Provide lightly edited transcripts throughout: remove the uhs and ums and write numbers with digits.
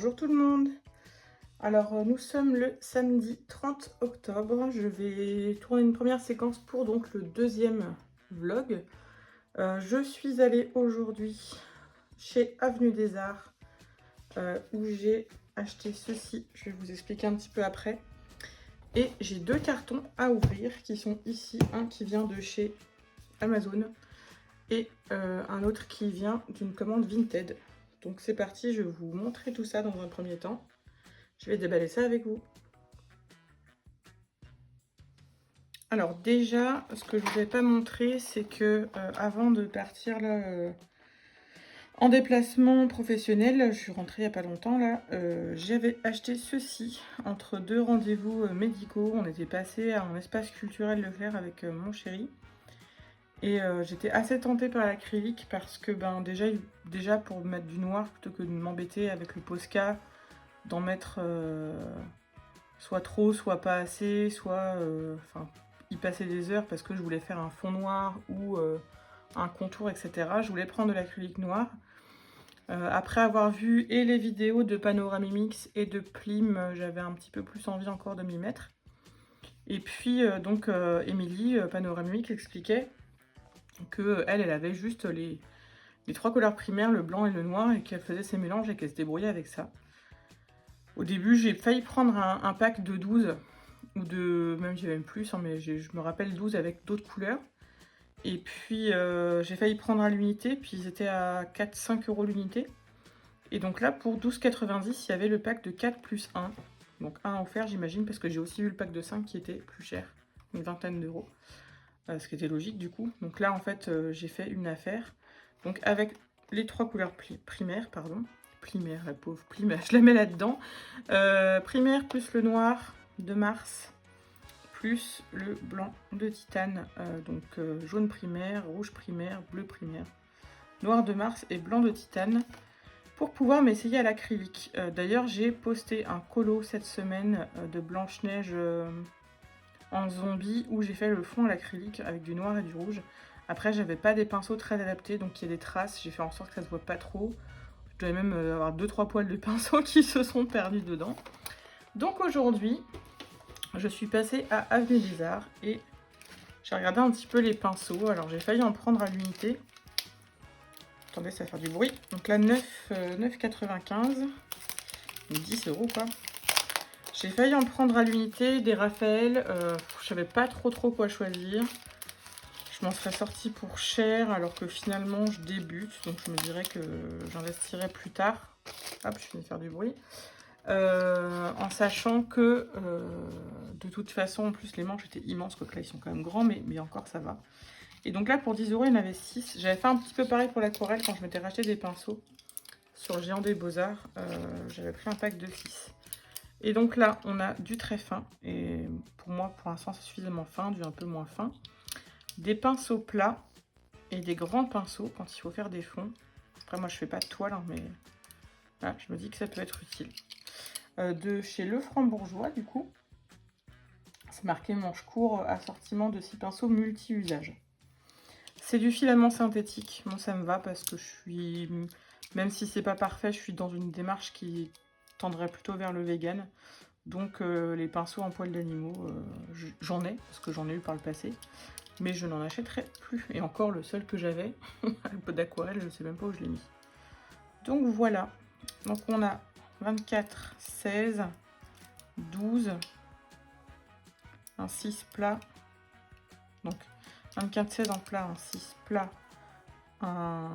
Bonjour tout le monde. Alors nous sommes le samedi 30 octobre. Je vais tourner une première séquence pour donc le deuxième vlog. Je suis allée aujourd'hui chez Avenue des Arts où j'ai acheté ceci. Je vais vous expliquer un petit peu après. Et j'ai deux cartons à ouvrir qui sont ici. Un qui vient de chez Amazon et un autre qui vient d'une commande Vinted. Donc c'est parti, je vais vous montrer tout ça dans un premier temps. Je vais déballer ça avec vous. Alors déjà, ce que je ne vous ai pas montré, c'est que avant de partir là, en déplacement professionnel, je suis rentrée il n'y a pas longtemps là, j'avais acheté ceci entre deux rendez-vous médicaux. On était passé à un espace culturel Leclerc avec mon chéri. Et j'étais assez tentée par l'acrylique parce que déjà pour mettre du noir plutôt que de m'embêter avec le Posca, d'en mettre soit trop, soit pas assez, soit y passer des heures parce que je voulais faire un fond noir ou un contour, etc. Je voulais prendre de l'acrylique noir. Après avoir vu et les vidéos de Panoramimix et de Plim, j'avais un petit peu plus envie encore de m'y mettre. Et puis donc Émilie, Panoramimix, expliquait que elle avait juste les trois couleurs primaires, le blanc et le noir, et qu'elle faisait ses mélanges et qu'elle se débrouillait avec ça. Au début, j'ai failli prendre un pack de 12, ou de... même j'ai même plus, hein, mais je me rappelle 12 avec d'autres couleurs. Et puis j'ai failli prendre à l'unité, puis ils étaient à 4-5 € l'unité. Et donc là, pour 12,90, il y avait le pack de 4 plus 1. Donc un offert, j'imagine, parce que j'ai aussi vu le pack de 5 qui était plus cher, une vingtaine d'euros. Ce qui était logique du coup. Donc là, en fait, j'ai fait une affaire. Donc avec les trois couleurs primaires, pardon. Primaire, la pauvre primaire, je la mets là-dedans. Primaire plus le noir de Mars, plus le blanc de Titane. Donc jaune primaire, rouge primaire, bleu primaire, noir de Mars et blanc de Titane. Pour pouvoir m'essayer à l'acrylique. D'ailleurs, j'ai posté un colo cette semaine de Blanche-Neige en zombie où j'ai fait le fond à l'acrylique avec du noir et du rouge. Après, j'avais pas des pinceaux très adaptés, donc il y a des traces. J'ai fait en sorte que ça se voit pas trop. Je devais même avoir 2-3 poils de pinceau qui se sont perdus dedans. Donc aujourd'hui, je suis passée à Avenue des Arts et j'ai regardé un petit peu les pinceaux. Alors j'ai failli en prendre à l'unité. Attendez, ça va faire du bruit. Donc là, 9,95. 10 € quoi. J'ai failli en prendre à l'unité, des Raphaël. Je savais pas trop quoi choisir. Je m'en serais sortie pour cher alors que finalement je débute. Donc je me dirais que j'investirai plus tard. Hop, je finis de faire du bruit. En sachant que de toute façon, en plus les manches étaient immenses, quoique là ils sont quand même grands, mais encore ça va. Et donc là pour 10 € il y en avait 6. J'avais fait un petit peu pareil pour l'aquarelle quand je m'étais racheté des pinceaux sur le Géant des Beaux-Arts. J'avais pris un pack de 6. Et donc là on a du très fin, et pour moi pour l'instant c'est suffisamment fin, du un peu moins fin. Des pinceaux plats et des grands pinceaux quand il faut faire des fonds. Après moi je fais pas de toile, hein, mais voilà, je me dis que ça peut être utile. De chez Lefranc-Bourgeois du coup. C'est marqué manche court, assortiment de 6 pinceaux multi-usage. C'est du filament synthétique. Moi ça me va parce que je suis... Même si c'est pas parfait, je suis dans une démarche qui tendrait plutôt vers le vegan. Donc les pinceaux en poils d'animaux, j'en ai, parce que j'en ai eu par le passé. Mais je n'en achèterai plus. Et encore le seul que j'avais, un peu d'aquarelle, je ne sais même pas où je l'ai mis. Donc voilà. Donc on a 24, 16, 12, un 6 plat. Donc 24, 16 en plat, un 6 plat, un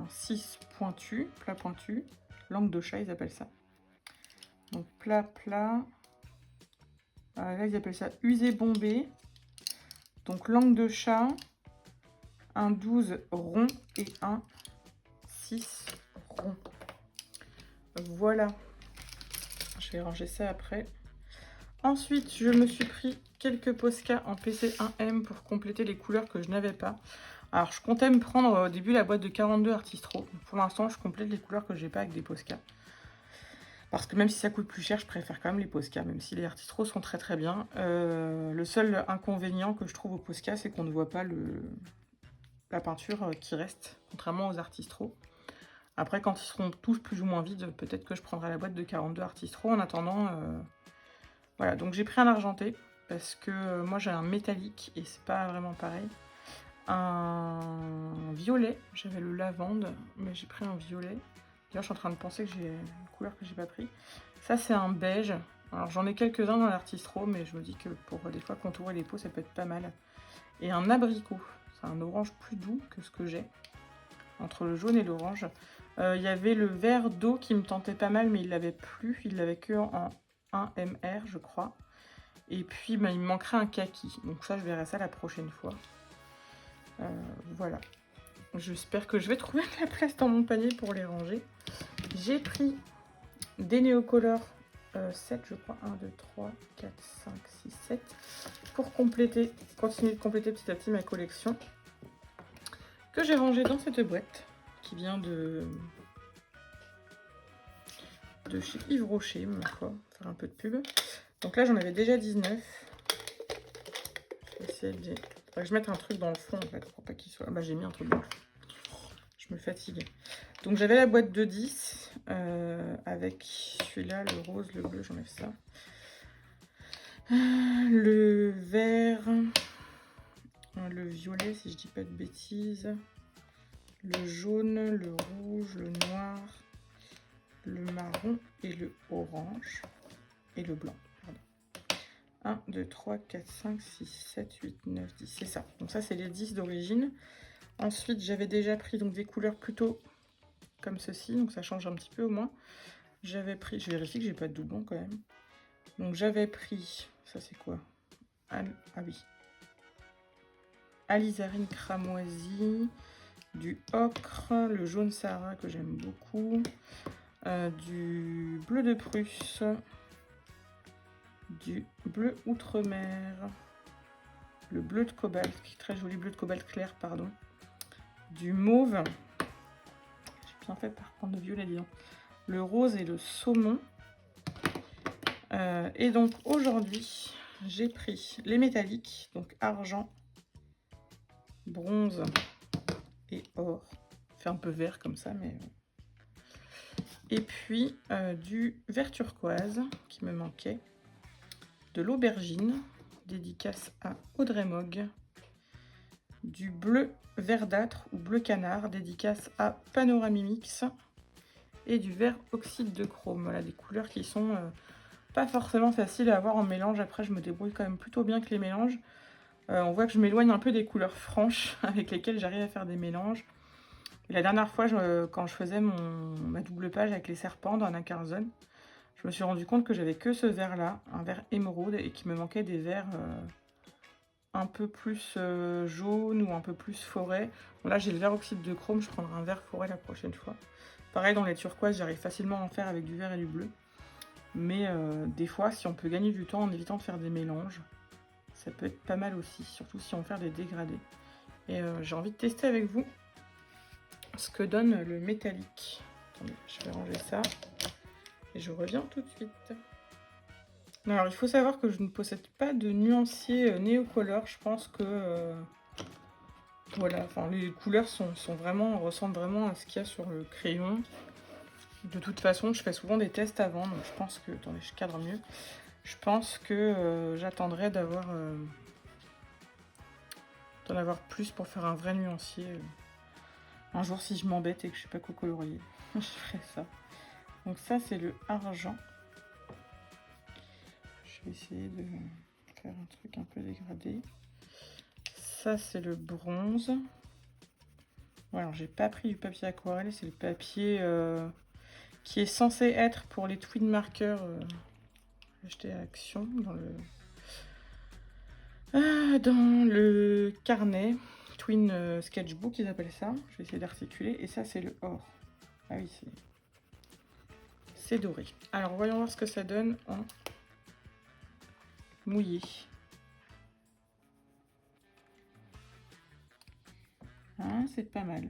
6 pointu, plat pointu. Langue de chat, ils appellent ça. Donc plat, plat. Là, ils appellent ça usé bombé. Donc langue de chat, un 12 rond et un 6 rond. Voilà. Je vais ranger ça après. Ensuite, je me suis pris quelques Posca en PC1M pour compléter les couleurs que je n'avais pas. Alors, je comptais me prendre au début la boîte de 42 Artistro. Pour l'instant, je complète les couleurs que j'ai pas avec des Posca. Parce que même si ça coûte plus cher, je préfère quand même les Posca, même si les Artistro sont très très bien. Le seul inconvénient que je trouve aux Posca, c'est qu'on ne voit pas la peinture qui reste, contrairement aux Artistro. Après, quand ils seront tous plus ou moins vides, peut-être que je prendrai la boîte de 42 Artist Raw. En attendant, voilà. Donc j'ai pris un argenté parce que moi j'ai un métallique et c'est pas vraiment pareil. Un violet, j'avais le lavande, mais j'ai pris un violet. D'ailleurs, je suis en train de penser que j'ai une couleur que j'ai pas pris. Ça, c'est un beige. Alors, j'en ai quelques-uns dans l'Artist Raw, mais je me dis que pour des fois contourer les peaux, ça peut être pas mal. Et un abricot. C'est un orange plus doux que ce que j'ai. Entre le jaune et l'orange. Il y avait le vert d'eau qui me tentait pas mal, mais il l'avait plus. Il l'avait que en 1 MR, je crois. Et puis, bah, il me manquerait un kaki. Donc ça, je verrai ça la prochaine fois. Voilà. J'espère que je vais trouver de la place dans mon panier pour les ranger. J'ai pris des Neocolor 7, je crois. 1, 2, 3, 4, 5, 6, 7. Pour compléter, continuer de compléter petit à petit ma collection. Que j'ai rangée dans cette boîte. Qui vient de chez Yves Rocher, ma foi. Faire un peu de pub. Donc là, j'en avais déjà 19. Je vais essayer de... Faudrait que je mette un truc dans le fond, en fait, pour pas qu'il soit... Bah, j'ai mis un truc dans le fond. Je me fatigue. Donc j'avais la boîte de 10 avec celui-là, le rose, le bleu, j'enlève ça. Le vert, le violet, si je dis pas de bêtises. Le jaune, le rouge, le noir, le marron et le orange. Et le blanc, pardon. 1, 2, 3, 4, 5, 6, 7, 8, 9, 10. C'est ça. Donc ça, c'est les 10 d'origine. Ensuite, j'avais déjà pris donc, des couleurs plutôt comme ceci. Donc ça change un petit peu au moins. J'avais pris... Je vérifie que j'ai pas de doublon quand même. Donc j'avais pris... Ça, c'est quoi? Ah oui. Alizarine cramoisie. Du ocre. Le jaune Sahara que j'aime beaucoup. Du bleu de Prusse. Du bleu Outre-mer. Le bleu de cobalt, qui est très joli, bleu de cobalt clair, pardon. Du mauve. J'ai bien fait par prendre le violet, disons. Le rose et le saumon. Et donc aujourd'hui, j'ai pris les métalliques, donc argent, bronze et or. Fait un peu vert comme ça, mais... Et puis du vert turquoise qui me manquait. De l'aubergine, dédicace à Audrey Mogg. Du bleu verdâtre ou bleu canard, dédicace à Panoramimix. Et du vert oxyde de chrome. Voilà, des couleurs qui sont pas forcément faciles à avoir en mélange. Après, je me débrouille quand même plutôt bien avec les mélanges. On voit que je m'éloigne un peu des couleurs franches avec lesquelles j'arrive à faire des mélanges. Et la dernière fois, quand je faisais ma double page avec les serpents dans Nacarzone, je me suis rendu compte que j'avais que ce vert-là, un vert émeraude, et qu'il me manquait des verts un peu plus jaune ou un peu plus forêt. Bon, là, j'ai le vert oxyde de chrome, je prendrai un vert forêt la prochaine fois. Pareil, dans les turquoises, j'arrive facilement à en faire avec du vert et du bleu. Mais des fois, si on peut gagner du temps en évitant de faire des mélanges, ça peut être pas mal aussi, surtout si on fait des dégradés. Et j'ai envie de tester avec vous ce que donne le métallique. Attendez, je vais ranger ça. Et je reviens tout de suite. Alors, il faut savoir que je ne possède pas de nuancier Neocolor. Je pense que... voilà, enfin, les couleurs ressemblent vraiment à ce qu'il y a sur le crayon. De toute façon, je fais souvent des tests avant, donc je pense que... Attendez, je cadre mieux. Je pense que j'attendrai d'en avoir plus pour faire un vrai nuancier. Un jour, si je m'embête et que je sais pas quoi colorier, je ferai ça. Donc ça, c'est le argent. Je vais essayer de faire un truc un peu dégradé. Ça, c'est le bronze. Ouais, alors, j'ai pas pris du papier aquarelle. C'est le papier qui est censé être pour les twin markers achetés à Action dans le carnet. Twin sketchbook, ils appellent ça. Je vais essayer d'articuler. Et ça, c'est le or. Ah oui, c'est doré. Alors, voyons voir ce que ça donne en mouillé. Hein, c'est pas mal.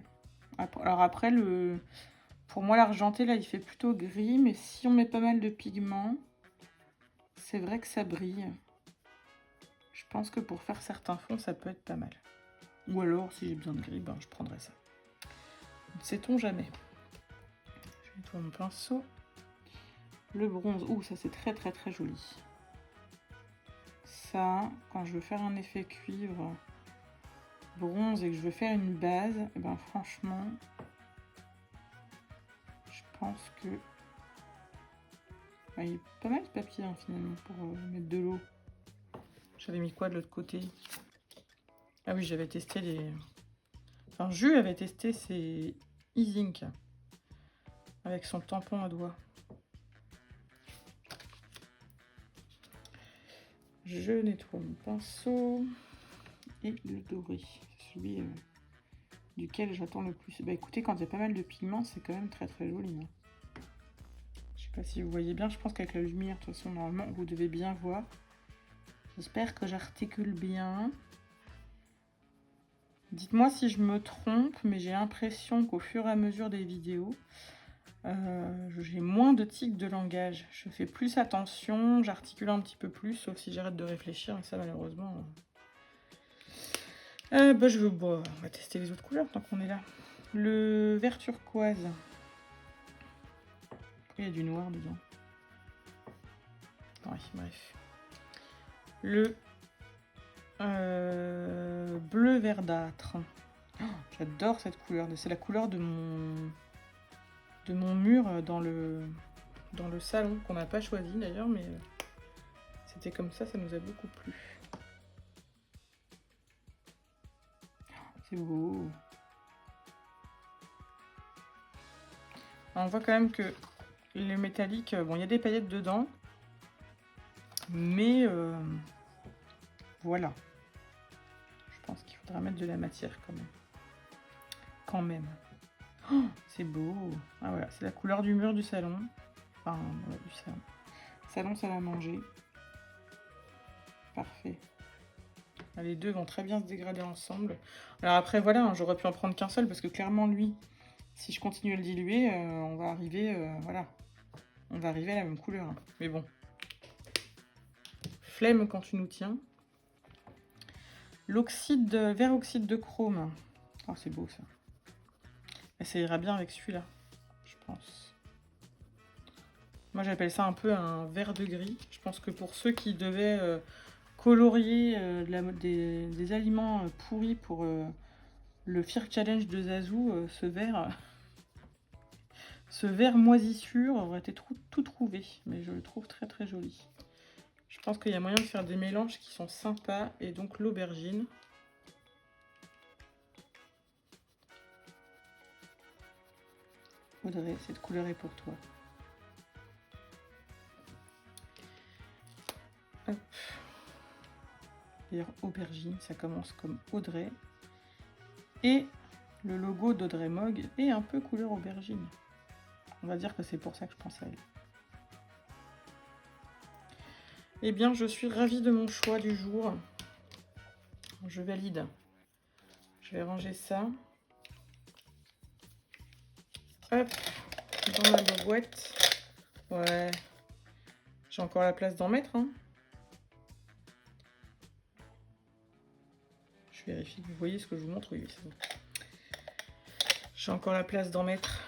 Alors après, pour moi, l'argenté, là, il fait plutôt gris. Mais si on met pas mal de pigments, c'est vrai que ça brille. Je pense que pour faire certains fonds, ça peut être pas mal. Ou alors, si j'ai besoin de gris, ben, je prendrai ça. Ne sait-on jamais. Je nettoie mon pinceau. Le bronze, ouh, ça c'est très très très joli. Ça, quand je veux faire un effet cuivre bronze et que je veux faire une base, et ben franchement, je pense que il y a pas mal de papier hein, finalement pour mettre de l'eau. J'avais mis quoi de l'autre côté? Ah oui, j'avais testé les... Enfin, Jules avait testé ces E-Zinc avec son tampon à doigts. Je nettoie mon pinceau et le doré, celui duquel j'attends le plus. Bah écoutez, quand il y a pas mal de pigments, c'est quand même très très joli. Hein. Je sais pas si vous voyez bien, je pense qu'avec la lumière, de toute façon, normalement, vous devez bien voir. J'espère que j'articule bien. Dites-moi si je me trompe, mais j'ai l'impression qu'au fur et à mesure des vidéos, j'ai moins de tics de langage. Je fais plus attention, j'articule un petit peu plus, sauf si j'arrête de réfléchir, et ça malheureusement... bah, on va tester les autres couleurs tant qu'on est là. Le vert turquoise. Après, il y a du noir dedans. Ouais, bref. Le bleu verdâtre. Oh, j'adore cette couleur. C'est la couleur de mon mur dans le salon, qu'on n'a pas choisi d'ailleurs, mais c'était comme ça nous a beaucoup plu. C'est beau. On voit quand même que les métalliques, bon, il y a des paillettes dedans, mais voilà. Je pense qu'il faudra mettre de la matière quand même. Quand même. Oh, c'est beau. Ah voilà, c'est la couleur du mur du salon. Enfin, ouais, du salon. Salon, salle à manger. Parfait. Les deux vont très bien se dégrader ensemble. Alors après, voilà, hein, j'aurais pu en prendre qu'un seul parce que clairement, lui, si je continue à le diluer, on va arriver, voilà. On va arriver à la même couleur. Hein. Mais bon. Flemme quand tu nous tiens. L'oxyde, vert oxyde de chrome. Oh, c'est beau ça. Et ça ira bien avec celui-là, je pense. Moi, j'appelle ça un peu un vert de gris. Je pense que pour ceux qui devaient colorier des aliments pourris pour le Fear Challenge de Zazou, ce vert moisissure aurait été tout trouvé. Mais je le trouve très très joli. Je pense qu'il y a moyen de faire des mélanges qui sont sympas. Et donc l'aubergine. Audrey, cette couleur est pour toi. Hop. D'ailleurs, aubergine, ça commence comme Audrey. Et le logo d'Audrey Mogg est un peu couleur aubergine. On va dire que c'est pour ça que je pense à elle. Eh bien, je suis ravie de mon choix du jour. Je valide. Je vais ranger ça. Hop, dans ma boîte. Ouais. J'ai encore la place d'en mettre. Hein. Je vérifie que vous voyez ce que je vous montre. Oui, c'est bon. J'ai encore la place d'en mettre.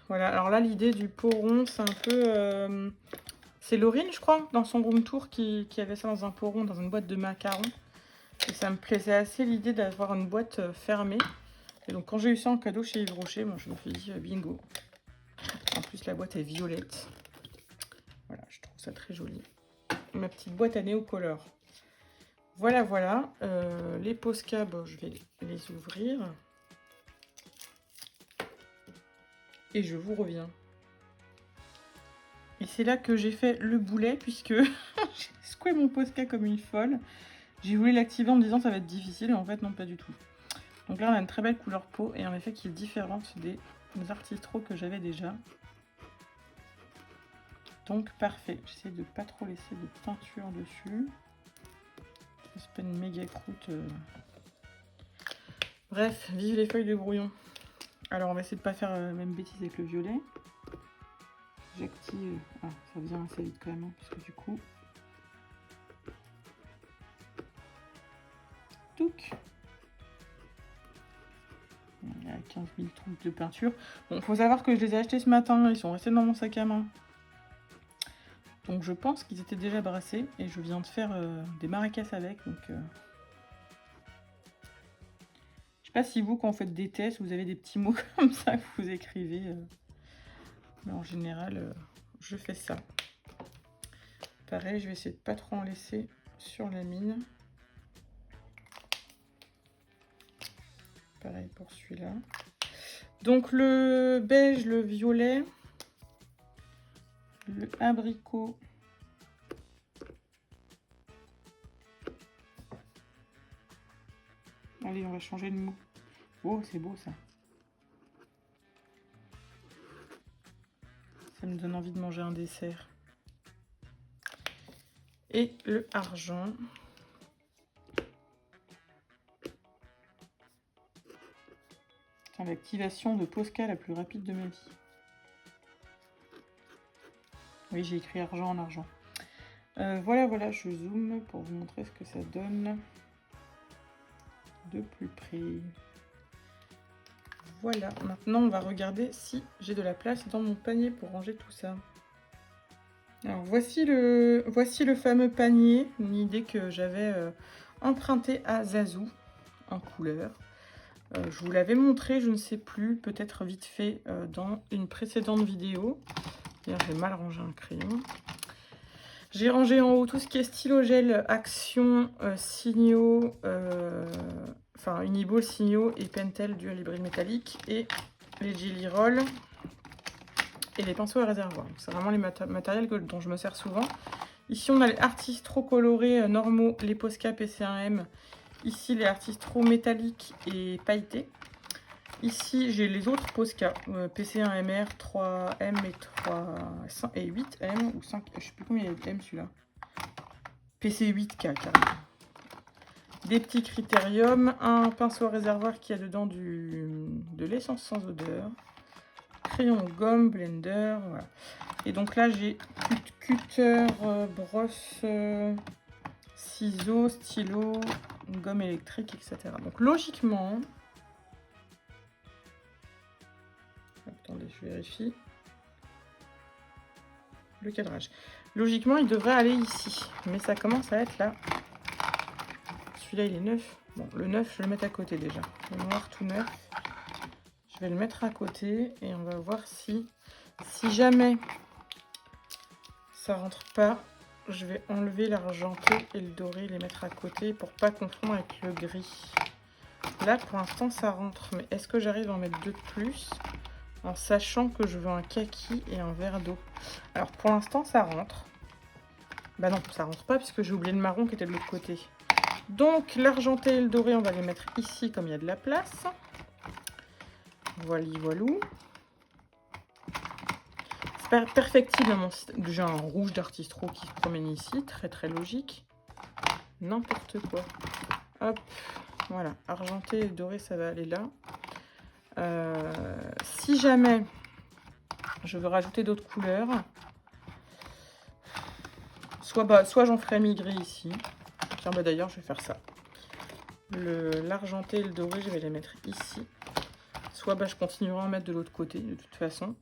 Voilà, alors là, l'idée du pot rond, c'est un peu... c'est Laurine, je crois, dans son room tour, qui avait ça dans un pot rond, dans une boîte de macarons. Et ça me plaisait assez l'idée d'avoir une boîte fermée. Et donc, quand j'ai eu ça en cadeau chez Yves Rocher, bon, je me suis dit bingo. En plus, la boîte est violette. Voilà, je trouve ça très joli. Ma petite boîte à néocolore. Voilà, voilà. Les Posca, bon, je vais les ouvrir. Et je vous reviens. Et c'est là que j'ai fait le boulet, puisque j'ai secoué mon Posca comme une folle. J'ai voulu l'activer en me disant ça va être difficile, et en fait non, pas du tout. Donc là on a une très belle couleur peau, et en effet qui est différente des artistraux que j'avais déjà. Donc parfait, j'essaie de pas trop laisser de peinture dessus. C'est pas une méga croûte. Bref, vive les feuilles de brouillon. Alors on va essayer de pas faire la même bêtise avec le violet. J'active... Ah, ça vient assez vite quand même, hein, parce que du coup... Touc. 15 000 trucs de peinture. Bon, faut savoir que je les ai achetés ce matin, ils sont restés dans mon sac à main. Donc je pense qu'ils étaient déjà brassés et je viens de faire des maracas avec. Donc, je sais pas si vous, quand vous faites des tests, vous avez des petits mots comme ça que vous écrivez. Mais en général, je fais ça. Pareil, je vais essayer de pas trop en laisser sur la mine. Pareil pour celui-là. Donc le beige, le violet, le abricot. Allez, on va changer de mot. Oh, c'est beau ça. Ça me donne envie de manger un dessert. Et le argent. L'activation de Posca la plus rapide de ma vie. Oui, j'ai écrit argent en argent. Voilà, je zoome pour vous montrer ce que ça donne de plus près. Voilà, maintenant on va regarder si j'ai de la place dans mon panier pour ranger tout ça. Alors voici le fameux panier, une idée que j'avais empruntée à Zazou en couleur. Je vous l'avais montré, je ne sais plus, peut-être vite fait dans une précédente vidéo. D'ailleurs, j'ai mal rangé un crayon. J'ai rangé en haut tout ce qui est stylo gel, action, signaux, enfin Uniball, signaux et Pentel dual hybride métallique et les Jelly Roll et les pinceaux à réservoir. C'est vraiment les matériels dont je me sers souvent. Ici, on a les artistes trop colorés normaux, les Posca PC1M. Ici, les artistes trop métalliques et pailletés. Ici, j'ai les autres Posca, PC1MR, 3M et 8M, ou 5, je ne sais plus combien il y a de M celui-là. PC8K, carrément. Des petits critériums, un pinceau à réservoir qui a dedans de l'essence sans odeur, crayon gomme, blender, voilà. Et donc là, j'ai cutter, brosse, ciseaux, stylo, gomme électrique, etc. Donc logiquement... Attendez, je vérifie. Le cadrage. Logiquement, il devrait aller ici. Mais ça commence à être là. Celui-là, il est neuf. Bon, le neuf, je vais le mettre à côté déjà. Le noir tout neuf. Je vais le mettre à côté. Et on va voir si jamais ça rentre pas, je vais enlever l'argenté et le doré, les mettre à côté pour pas confondre avec le gris. Là, pour l'instant, ça rentre. Mais est-ce que j'arrive à en mettre deux de plus ? En sachant que je veux un kaki et un verre d'eau. Alors pour l'instant ça rentre. Bah non, ça rentre pas puisque j'ai oublié le marron qui était de l'autre côté. Donc l'argenté et le doré, on va les mettre ici comme il y a de la place. Voilà, voilou. C'est perfectible. J'ai un rouge d'Artistro qui se promène ici, très très logique. N'importe quoi. Hop, voilà, argenté et doré, ça va aller là. Si jamais je veux rajouter d'autres couleurs, soit j'en ferai migrer ici. Tiens, bah d'ailleurs, je vais faire ça. L'argenté et le doré, je vais les mettre ici. Soit je continuerai à en mettre de l'autre côté, de toute façon.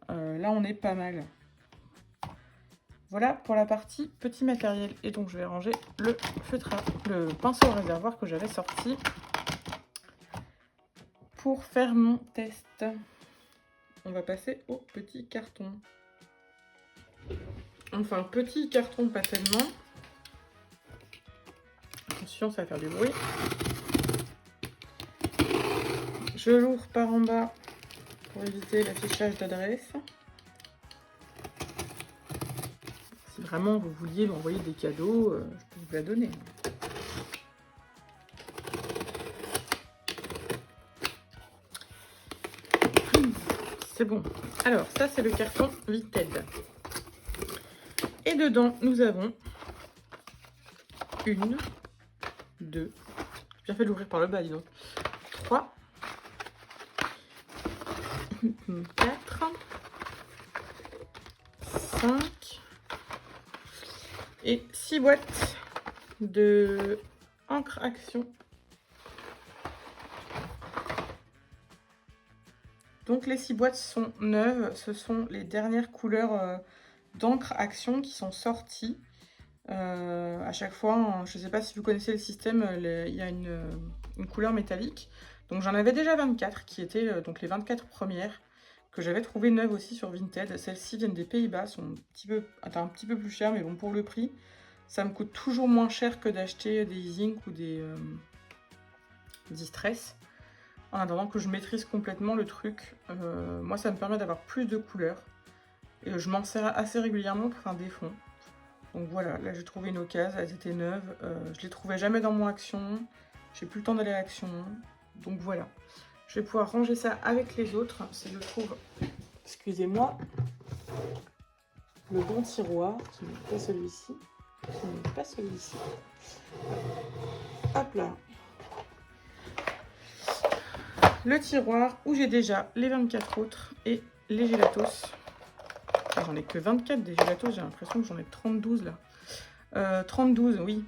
Là, on est pas mal. Voilà pour la partie petit matériel. Et donc, je vais ranger le pinceau à réservoir que j'avais sorti pour faire mon test. On va passer au petit carton. Enfin, petit carton, pas tellement. Attention, ça va faire du bruit. Je l'ouvre par en bas pour éviter l'affichage d'adresse. Si vraiment vous vouliez m'envoyer des cadeaux, je peux vous la donner. C'est bon. Alors, ça, c'est le carton Vinted. Et dedans, nous avons 1, 2, j'ai bien fait de l'ouvrir par le bas, dis donc. 3, 4, 5 et 6 boîtes de encre action. Donc les 6 boîtes sont neuves, ce sont les dernières couleurs d'encre Action qui sont sorties. À chaque fois, je ne sais pas si vous connaissez le système, il y a une couleur métallique. Donc j'en avais déjà 24 qui étaient donc les 24 premières que j'avais trouvées neuves aussi sur Vinted. Celles-ci viennent des Pays-Bas, sont un petit peu plus chères, mais bon, pour le prix, ça me coûte toujours moins cher que d'acheter des Ink ou des Distress. En attendant que je maîtrise complètement le truc, moi ça me permet d'avoir plus de couleurs. Et je m'en sers assez régulièrement pour faire des fonds. Donc voilà, là j'ai trouvé une occasion, elles étaient neuves. Je les trouvais jamais dans mon Action. J'ai plus le temps d'aller à Action. Donc voilà. Je vais pouvoir ranger ça avec les autres. Si je trouve, excusez-moi, le bon tiroir, qui n'est pas celui-ci. Qui n'est pas celui-ci. Hop là. Le tiroir où j'ai déjà les 24 autres et les gelatos. J'en ai que 24 des gelatos, j'ai l'impression que j'en ai 32 là. 32, oui.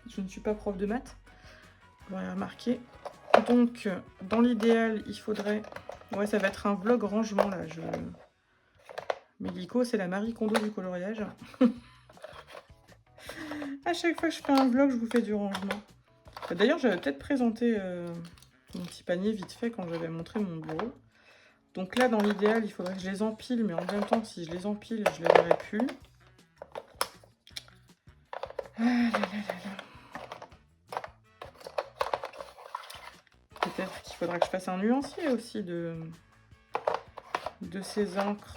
Je ne suis pas prof de maths. Vous l'aurez remarqué. Donc, dans l'idéal, il faudrait... Ouais, ça va être un vlog rangement là. Mélico, c'est la Marie Kondo du coloriage. À chaque fois que je fais un vlog, je vous fais du rangement. D'ailleurs, j'avais peut-être présenté mon petit panier vite fait quand j'avais montré mon bureau. Donc là, dans l'idéal, il faudrait que je les empile, mais en même temps, si je les empile, je ne les verrai plus. Ah là là là là. Peut-être qu'il faudra que je fasse un nuancier aussi de ces encres.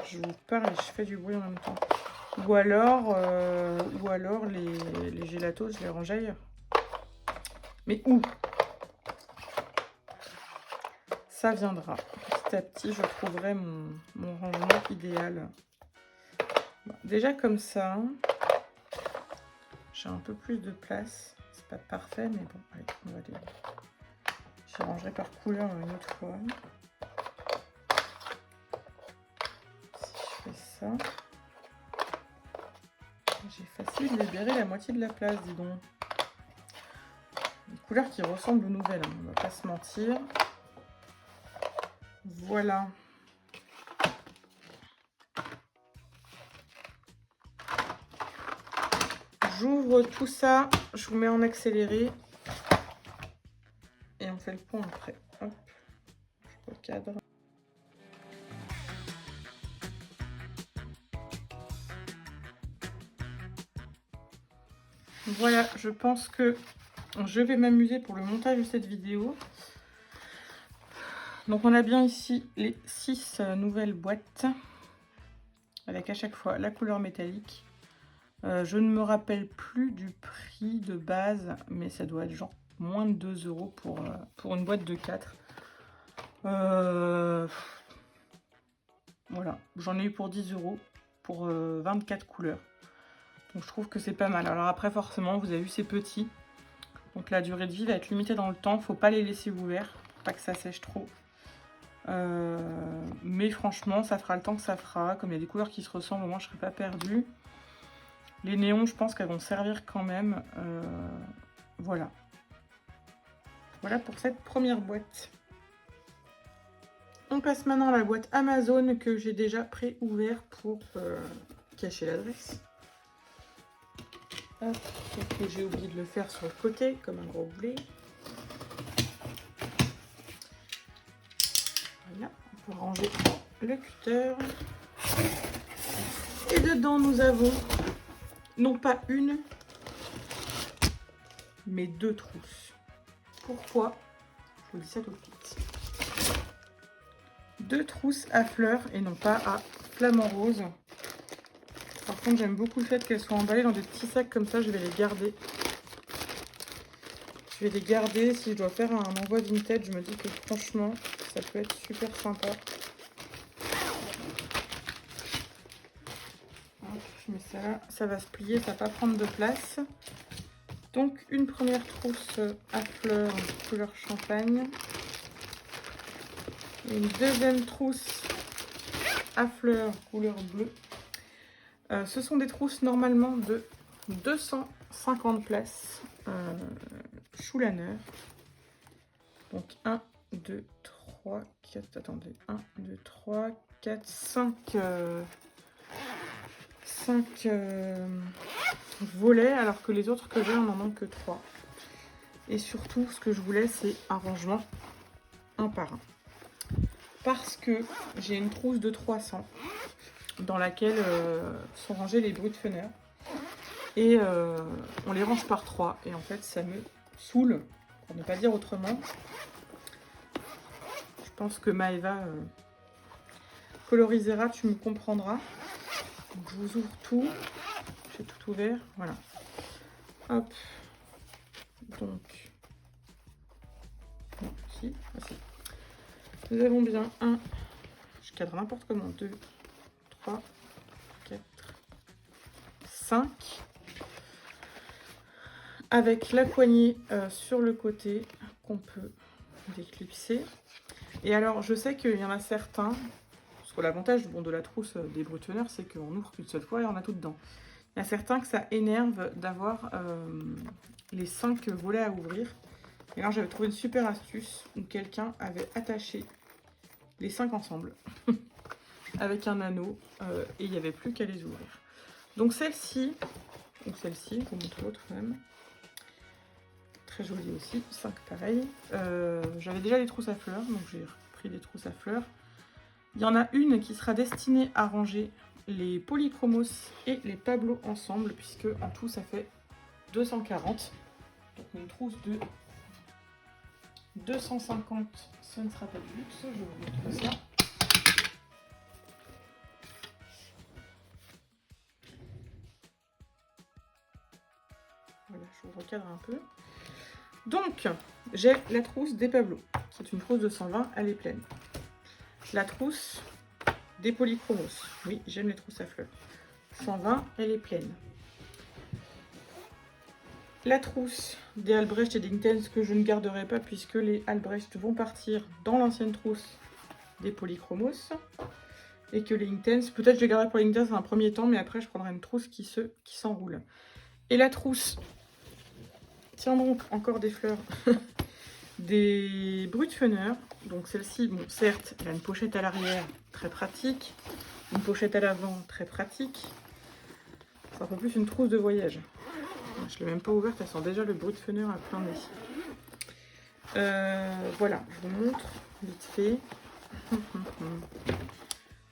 Je vous parle et je fais du bruit en même temps. Ou alors les gélatos, je les range ailleurs. Mais où? Ça viendra. Petit à petit, je trouverai mon rangement idéal. Bon, déjà comme ça, j'ai un peu plus de place. C'est pas parfait, mais bon, allez, on va aller. Je rangerai par couleur une autre fois. Si je fais ça, j'ai facile libéré la moitié de la place, dis donc. Des couleurs qui ressemblent aux nouvelles, hein, on va pas se mentir. Voilà. J'ouvre tout ça, je vous mets en accéléré et on fait le point après. Hop, je recadre. Voilà, je pense que je vais m'amuser pour le montage de cette vidéo. Donc on a bien ici les 6 nouvelles boîtes avec à chaque fois la couleur métallique. Je ne me rappelle plus du prix de base, mais ça doit être genre moins de 2 € pour une boîte de 4. Voilà, j'en ai eu pour 10 € pour 24 couleurs. Donc je trouve que c'est pas mal. Alors après forcément, vous avez vu, c'est petit. Donc la durée de vie va être limitée dans le temps. Faut pas les laisser ouverts pour pas que ça sèche trop. Mais franchement, ça fera le temps que ça fera. Comme il y a des couleurs qui se ressemblent, au moins je serai pas perdue. Les néons, je pense qu'elles vont servir quand même. Voilà. Voilà pour cette première boîte. On passe maintenant à la boîte Amazon que j'ai déjà pré-ouvert pour cacher l'adresse. Hop, et j'ai oublié de le faire sur le côté, comme un gros boulet. Voilà, on peut ranger le cutter. Et dedans, nous avons non pas une, mais 2 trousses. Pourquoi? Je vous dis ça tout de suite. 2 trousses à fleurs et non pas à flamant rose. Par contre, j'aime beaucoup le fait qu'elles soient emballées dans des petits sacs comme ça. Je vais les garder. Je vais les garder. Si je dois faire un envoi Vinted, je me dis que franchement, ça peut être super sympa. Hop, je mets ça là. Ça va se plier, ça va pas prendre de place. Donc, une première trousse à fleurs couleur champagne. Et une deuxième trousse à fleurs couleur bleue. Ce sont des trousses normalement de 250 places. Schuhlaner. Donc 1, 2, 3, 4, attendez, 1, 2, 3, 4, 5, 5 volets, alors que les autres que j'ai, on n'en a que 3. Et surtout, ce que je voulais, c'est un rangement un par un. Parce que j'ai une trousse de 300 dans laquelle sont rangés les brutfeners. Et on les range par 3. Et en fait, ça me saoule, pour ne pas dire autrement. Je pense que Maëva colorisera, tu me comprendras. Donc, je vous ouvre tout. J'ai tout ouvert. Voilà. Hop. Donc. Non, si. Voici. Nous avons bien un. Je cadre n'importe comment. 2, 3, 4, 5. Avec la poignée sur le côté qu'on peut déclipser. Et alors, je sais qu'il y en a certains, parce que l'avantage de la trousse des brutfeners, c'est qu'on ouvre qu'une seule fois et on a tout dedans. Il y a certains que ça énerve d'avoir les 5 volets à ouvrir. Et alors, j'avais trouvé une super astuce où quelqu'un avait attaché les 5 ensemble avec un anneau et il n'y avait plus qu'à les ouvrir. Donc celle-ci, je vous montre l'autre quand même. Très jolie aussi, 5 pareil. J'avais déjà des trousses à fleurs, donc j'ai repris des trousses à fleurs. Il y en a une qui sera destinée à ranger les polychromos et les pablos ensemble, puisque en tout ça fait 240. Donc une trousse de 250, ce ne sera pas du luxe, je vous montre ça. Voilà, je vous recadre un peu. Donc, j'ai la trousse des pablos, qui est une trousse de 120, elle est pleine. La trousse des polychromos, oui, j'aime les trousses à fleurs. 120, elle est pleine. La trousse des Albrecht et des Inktense que je ne garderai pas puisque les Albrecht vont partir dans l'ancienne trousse des polychromos. Et que les Inktense, peut-être je les garderai pour les Inktense dans un premier temps, mais après je prendrai une trousse qui s'enroule. Et la trousse, tiens donc, encore des fleurs, des brutfeners. Donc celle-ci, bon, certes, elle a une pochette à l'arrière, très pratique. Une pochette à l'avant, très pratique. C'est un peu plus une trousse de voyage. Je ne l'ai même pas ouverte, elle sent déjà le brutfener à plein nez. Voilà, je vous montre vite fait.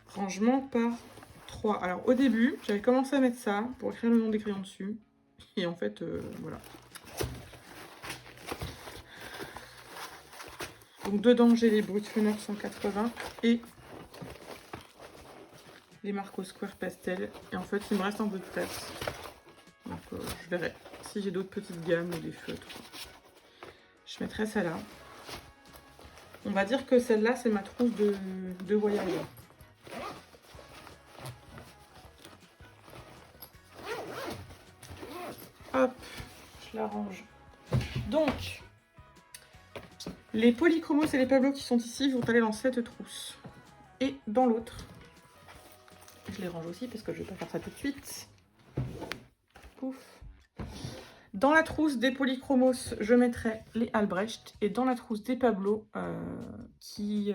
Rangement par 3. Alors au début, j'avais commencé à mettre ça pour écrire le nom des crayons dessus. Et en fait, voilà. Donc dedans, j'ai les brutfeners 180 et les Marco Square Pastel. Et en fait, il me reste un peu de place. Donc je verrai si j'ai d'autres petites gammes ou des feutres. Je mettrai celle-là. On va dire que celle-là, c'est ma trousse de voyage. Hop, je la range. Donc, les polychromos et les pablos qui sont ici vont aller dans cette trousse. Et dans l'autre, je les range aussi parce que je ne vais pas faire ça tout de suite. Pouf. Dans la trousse des polychromos, je mettrai les Albrecht. Et dans la trousse des pablos, qui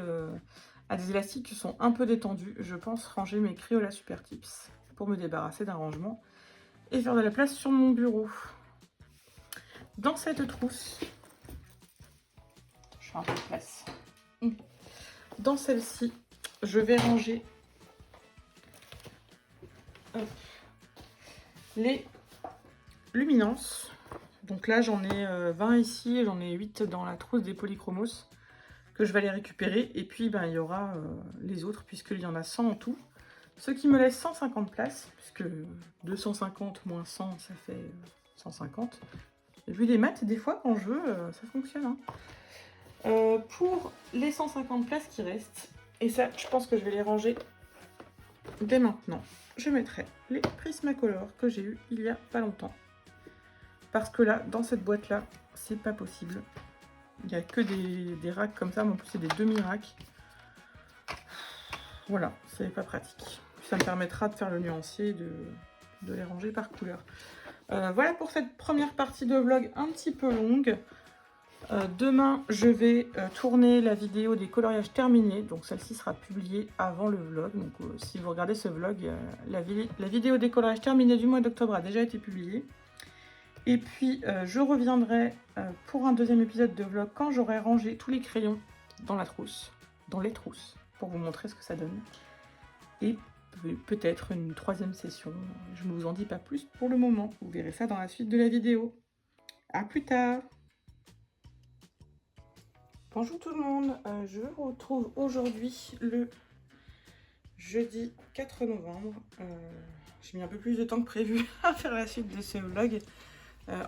a des élastiques qui sont un peu détendus, je pense ranger mes Crayola Super Tips pour me débarrasser d'un rangement et faire de la place sur mon bureau. Dans cette trousse, je fais un peu de place. Dans celle-ci, je vais ranger les luminances. Donc là, j'en ai 20 ici et j'en ai 8 dans la trousse des polychromos que je vais aller récupérer. Et puis, ben, il y aura les autres puisqu'il y en a 100 en tout. Ce qui me laisse 150 places, puisque 250 moins 100, ça fait 150. Et vu les maths, des fois, quand je veux, ça fonctionne. Hein. Pour les 150 places qui restent, et ça, je pense que je vais les ranger dès maintenant, je mettrai les Prismacolor que j'ai eu il y a pas longtemps. Parce que là, dans cette boîte-là, c'est pas possible. Il n'y a que des racks comme ça, mais en plus, c'est des demi-racks. Voilà, c'est pas pratique. Ça me permettra de faire le nuancier et de les ranger par couleur. Voilà pour cette première partie de vlog un petit peu longue. Demain, je vais tourner la vidéo des coloriages terminés. Donc celle-ci sera publiée avant le vlog. Donc si vous regardez ce vlog, la vidéo des coloriages terminés du mois d'octobre a déjà été publiée. Et puis je reviendrai pour un deuxième épisode de vlog quand j'aurai rangé tous les crayons dans la trousse, dans les trousses, pour vous montrer ce que ça donne. Et peut-être une troisième session. Je ne vous en dis pas plus pour le moment. Vous verrez ça dans la suite de la vidéo. A plus tard! Bonjour tout le monde, je vous retrouve aujourd'hui le jeudi 4 novembre. J'ai mis un peu plus de temps que prévu à faire la suite de ce vlog.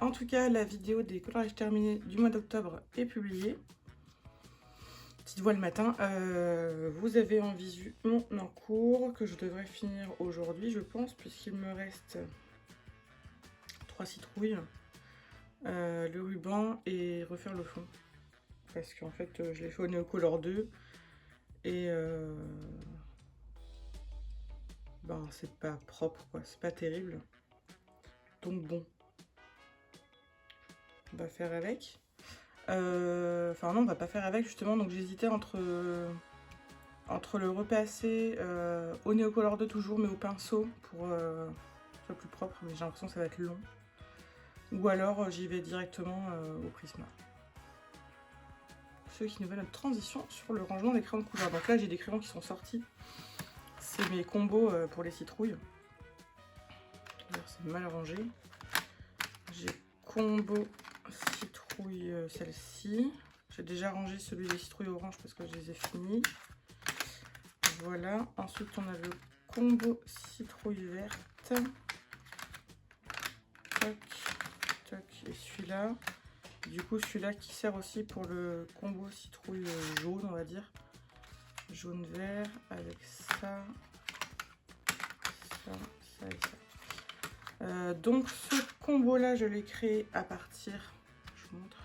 En tout cas, la vidéo des coloriages terminés du mois d'octobre est publiée. Petite voix le matin. Vous avez en visu mon encours que je devrais finir aujourd'hui, je pense, puisqu'il me reste 3 citrouilles, le ruban et refaire le fond. Parce qu'en fait, je l'ai fait au Neocolor 2 et ben, c'est pas propre, quoi, c'est pas terrible. Donc bon, on va faire avec. Enfin non, on va pas faire avec justement, donc j'hésitais entre le repasser au Neocolor 2 toujours, mais au pinceau pour que ce soit plus propre, mais j'ai l'impression que ça va être long. Ou alors j'y vais directement au Prisma. Ceux qui nous veulent notre transition sur le rangement des crayons de couleur. Donc là j'ai des crayons qui sont sortis. C'est mes combos pour les citrouilles. C'est mal rangé. J'ai combo citrouille celle-ci. J'ai déjà rangé celui des citrouilles orange parce que je les ai finis. Voilà. Ensuite on a le combo citrouille verte. Toc, toc. Et celui-là. Du coup celui-là qui sert aussi pour le combo citrouille jaune, on va dire. Jaune-vert avec ça. Ça et ça. Donc ce combo là je l'ai créé à partir, je vous montre,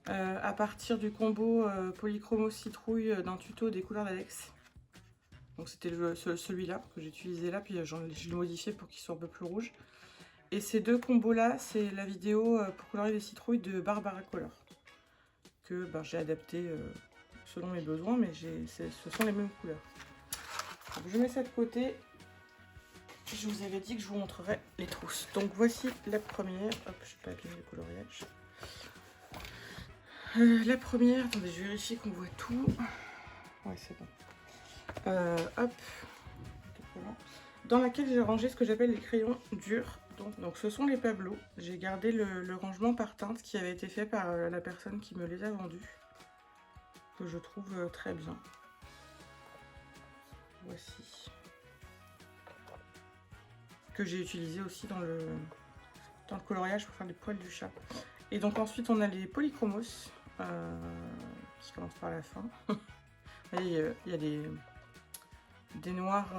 à partir du combo polychromo citrouille d'un tuto des couleurs d'Alex. Donc c'était celui-là que j'ai utilisé là, puis je l'ai modifié pour qu'il soit un peu plus rouge. Et ces deux combos là, c'est la vidéo pour colorier les citrouilles de Barbara Color que j'ai adapté selon mes besoins, mais ce sont les mêmes couleurs. Donc, je mets ça de côté. Je vous avais dit que je vous montrerai les trousses. Donc voici la première. Hop, je n'ai pas abîmé le coloriage. La première, attendez, je vérifie qu'on voit tout. Ouais, c'est bon. Hop. Dans laquelle j'ai rangé ce que j'appelle les crayons durs. Donc ce sont les Pablo. J'ai gardé le rangement par teinte qui avait été fait par la personne qui me les a vendus. Que je trouve très bien. Voici. Que j'ai utilisé aussi dans le coloriage pour faire les poils du chat. Et donc ensuite on a les polychromos qui commencent par la fin. Il y a des noirs,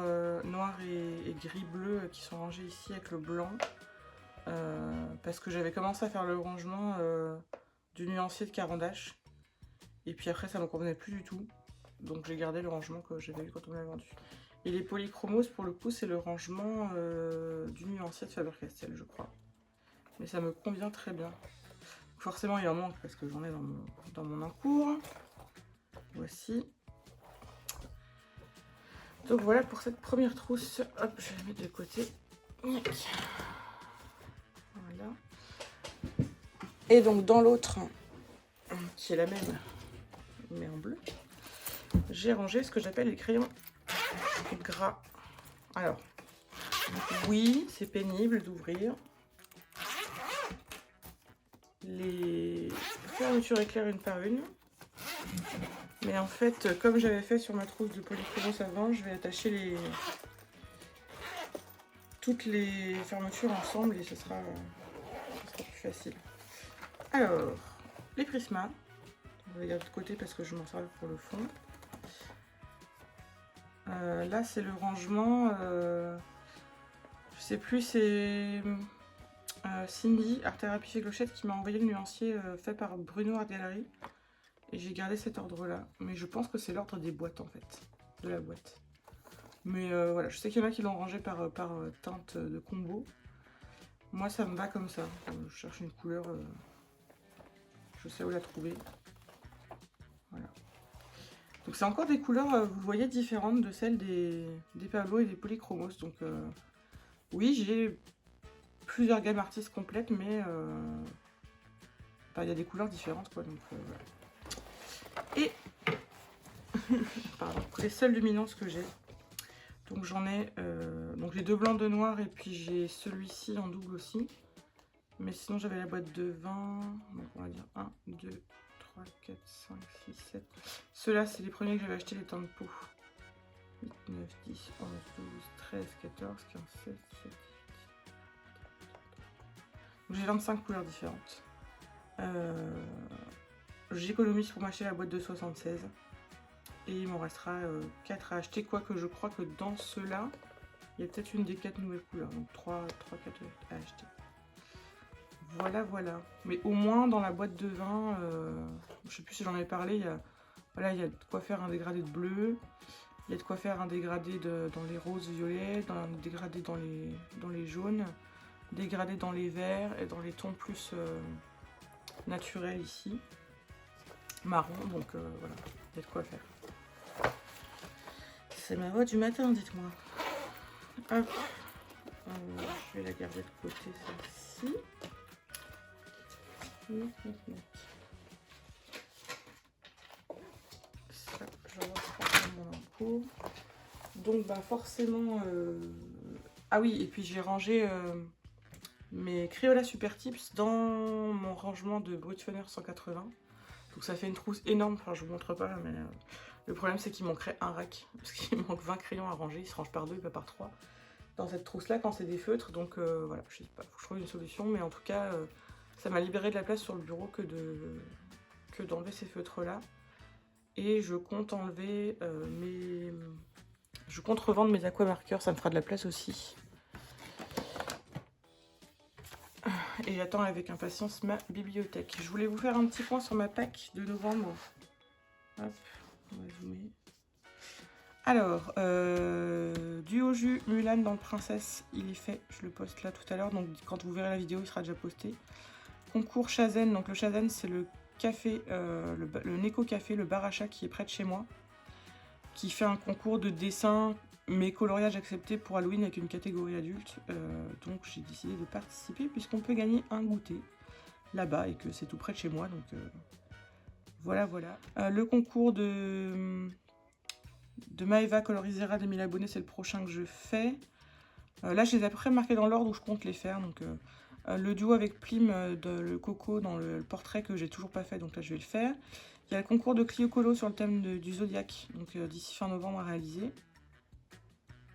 et gris bleu qui sont rangés ici avec le blanc. Parce que j'avais commencé à faire le rangement du nuancier de Caran d'Ache. Et puis après ça ne me convenait plus du tout. Donc j'ai gardé le rangement que j'avais eu quand on me l'a vendu. Et les polychromos, pour le coup, c'est le rangement du nuancier de Faber-Castell, je crois. Mais ça me convient très bien. Forcément, il en manque parce que j'en ai dans mon encours. Voici. Donc voilà pour cette première trousse. Hop, je vais la mettre de côté. Voilà. Et donc dans l'autre, qui est la même, mais en bleu, j'ai rangé ce que j'appelle les crayons gras. Alors, oui, c'est pénible d'ouvrir. Les fermetures éclairent une par une. Mais en fait, comme j'avais fait sur ma trousse de polychromos avant, je vais attacher toutes les fermetures ensemble et ce sera plus facile. Alors, les Prisma. On va les garder de côté parce que je m'en sers pour le fond. Là, c'est le rangement. Je sais plus, c'est Cindy, Art Thérapie chez Clochette, qui m'a envoyé le nuancier fait par Bruno Art Gallery. Et j'ai gardé cet ordre-là. Mais je pense que c'est l'ordre des boîtes, en fait. De la boîte. Mais voilà, je sais qu'il y en a qui l'ont rangé par teinte de combo. Moi, ça me va comme ça. Je cherche une couleur Je sais où la trouver. Voilà. Donc c'est encore des couleurs, vous voyez, différentes de celles des Pablo et des Polychromos. Donc oui, j'ai plusieurs gammes artistes complètes, mais il y a des couleurs différentes, quoi. Donc, voilà. Et pardon, les seules luminances que j'ai. Donc j'en ai, donc j'ai 2 blancs, 2 noirs, et puis j'ai celui-ci en double aussi. Mais sinon j'avais la boîte de 20, donc on va dire 1, 2, 3, 4, 5, 6, 7. Ceux-là, c'est les premiers que j'avais acheté, les temps de pot. 8, 9, 10, 11, 12, 13, 14, 15, 16, 17, 18. Donc j'ai 25 couleurs différentes. J'économise pour m'acheter la boîte de 76. Et il m'en restera 4 à acheter. Quoique je crois que dans ceux-là, il y a peut-être une des 4 nouvelles couleurs. Donc 3, 4 à acheter. Voilà, voilà. Mais au moins dans la boîte de 20, je sais plus si j'en avais parlé, il y a, voilà, il y a de quoi faire un dégradé de bleu. Il y a de quoi faire un dégradé dans les roses violets, un dégradé dans les jaunes, dégradé dans les verts et dans les tons plus naturels ici. Marron, donc voilà, il y a de quoi faire. C'est ma voix du matin, dites-moi. Hop. Je vais la garder de côté, celle-ci. Ça, je reprends mon impôt. Donc, bah forcément... Ah oui, et puis j'ai rangé mes Crayola Super Tips dans mon rangement de Brut Funner 180. Donc ça fait une trousse énorme, enfin je vous montre pas là, mais le problème c'est qu'il manquerait un rack, parce qu'il manque 20 crayons à ranger, ils se rangent par 2 et pas par 3 dans cette trousse là quand c'est des feutres, donc voilà, je sais pas, faut que je trouve une solution, mais en tout cas ça m'a libéré de la place sur le bureau que d'enlever ces feutres là. Et je compte enlever je compte revendre mes aquamarqueurs, ça me fera de la place aussi. Et j'attends avec impatience ma bibliothèque. Je voulais vous faire un petit point sur ma pack de novembre. Hop, on va zoomer. Alors, duo jus Mulan dans le Princesse, il est fait. Je le poste là tout à l'heure. Donc quand vous verrez la vidéo, il sera déjà posté. Concours Shazen. Donc le Shazen, c'est le café, le Neko Café, le bar à chat qui est près de chez moi. Qui fait un concours de dessin, mais coloriage accepté pour Halloween avec une catégorie adulte. Donc j'ai décidé de participer puisqu'on peut gagner un goûter là-bas et que c'est tout près de chez moi. Donc voilà, voilà. Le concours de Maeva Colorisera des 1000 abonnés, c'est le prochain que je fais. Là, je les ai à peu près marqués dans l'ordre où je compte les faire. Donc le duo avec Plim de le Coco dans le portrait que j'ai toujours pas fait, donc là je vais le faire. Il y a le concours de Clio Colo sur le thème du Zodiac, donc d'ici fin novembre à réaliser.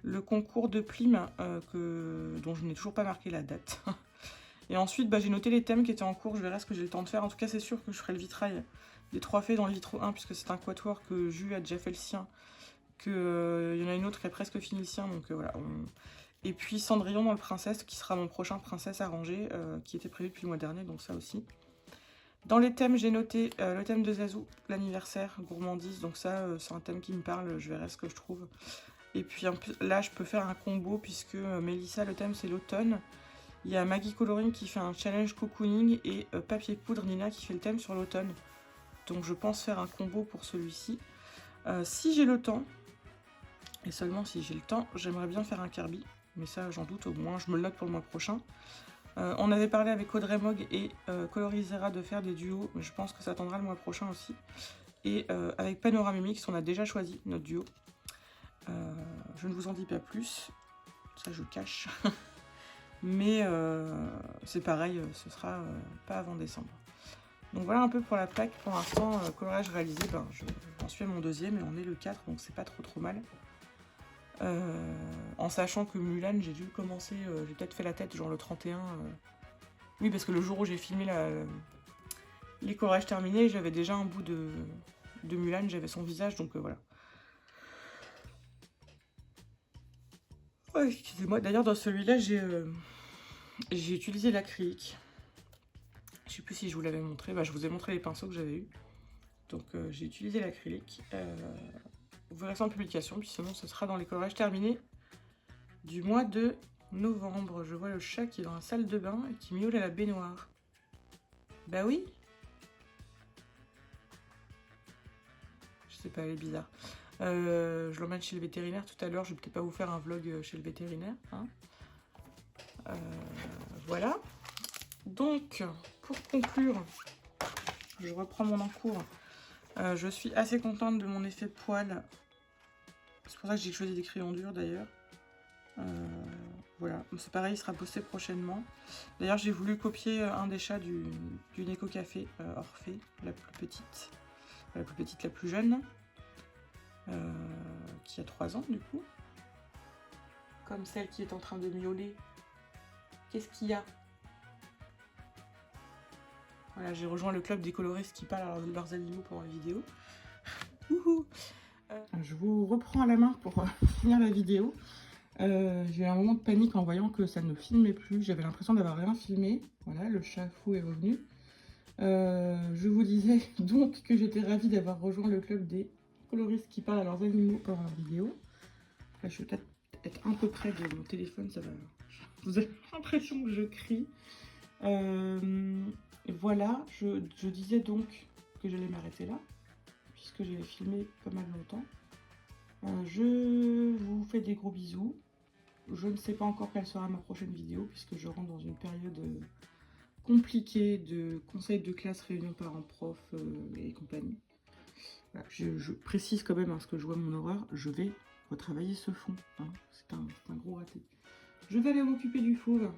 Le concours de Plim, dont je n'ai toujours pas marqué la date. Et ensuite, bah, j'ai noté les thèmes qui étaient en cours, je verrai ce que j'ai le temps de faire. En tout cas, c'est sûr que je ferai le vitrail des 3 fées dans le vitro 1, puisque c'est un quatuor que Jus a déjà fait le sien. Il y en a une autre qui a presque fini le sien, donc voilà. Et puis Cendrillon dans le Princesse, qui sera mon prochain Princesse à ranger, qui était prévu depuis le mois dernier, donc ça aussi. Dans les thèmes, j'ai noté le thème de Zazou, l'anniversaire, gourmandise. Donc ça, c'est un thème qui me parle, je verrai ce que je trouve. Et puis là, je peux faire un combo, puisque Mélissa, le thème, c'est l'automne. Il y a Maggie Coloring qui fait un challenge cocooning, et Papier Poudre Nina qui fait le thème sur l'automne. Donc je pense faire un combo pour celui-ci. Si j'ai le temps, et seulement si j'ai le temps, j'aimerais bien faire un Kirby. Mais ça, j'en doute, au moins je me le note pour le mois prochain. On avait parlé avec Audrey Mogg et Colorisera de faire des duos, mais je pense que ça attendra le mois prochain aussi. Et avec Panoramimix, on a déjà choisi notre duo. Je ne vous en dis pas plus, ça je cache. Mais c'est pareil, ce sera pas avant décembre. Donc voilà un peu pour la plaque. Pour l'instant, coloriage réalisé, ben, j'en suis à mon deuxième et on est le 4, donc c'est pas trop mal. En sachant que Mulan, j'ai dû commencer, j'ai peut-être fait la tête genre le 31. Oui, parce que le jour où j'ai filmé les collages terminés, j'avais déjà un bout de Mulan, j'avais son visage, donc voilà. Ouais, excusez-moi. D'ailleurs, dans celui-là, j'ai utilisé l'acrylique. Je sais plus si je vous l'avais montré. Bah, je vous ai montré les pinceaux que j'avais eu. Donc, j'ai utilisé l'acrylique. Vous verrez ça en publication, puis sinon ce sera dans les coloriages terminés du mois de novembre. Je vois le chat qui est dans la salle de bain et qui miaule à la baignoire. Bah oui, sais pas, elle est bizarre. Je l'emmène chez le vétérinaire tout à l'heure. Je vais peut-être pas vous faire un vlog chez le vétérinaire. Hein. Voilà. Donc, pour conclure, je reprends mon encours. Je suis assez contente de mon effet poil. C'est pour ça que j'ai choisi des crayons durs d'ailleurs. Voilà, c'est pareil, il sera posté prochainement. D'ailleurs, j'ai voulu copier un des chats du Neko Café Orphée, la plus petite, la plus jeune, qui a 3 ans du coup. Comme celle qui est en train de miauler. Qu'est-ce qu'il y a? Voilà, j'ai rejoint le club des coloristes qui parlent à leurs animaux pendant la vidéo. Je vous reprends à la main pour finir la vidéo. J'ai eu un moment de panique en voyant que ça ne filmait plus. J'avais l'impression d'avoir rien filmé. Voilà, le chat fou est revenu. Je vous disais donc que j'étais ravie d'avoir rejoint le club des coloristes qui parlent à leurs animaux pendant la vidéo. Là, je vais peut-être être un peu près de mon téléphone, ça va. Vous avez l'impression que je crie. Voilà, je disais donc que j'allais m'arrêter là, puisque j'ai filmé pas mal longtemps. Je vous fais des gros bisous. Je ne sais pas encore quelle sera ma prochaine vidéo, puisque je rentre dans une période compliquée de conseils de classe, réunions parents-prof et compagnie. Voilà, je précise quand même, parce que je vois mon horreur, je vais retravailler ce fond. Hein, c'est un gros raté. Je vais aller m'occuper du fauve,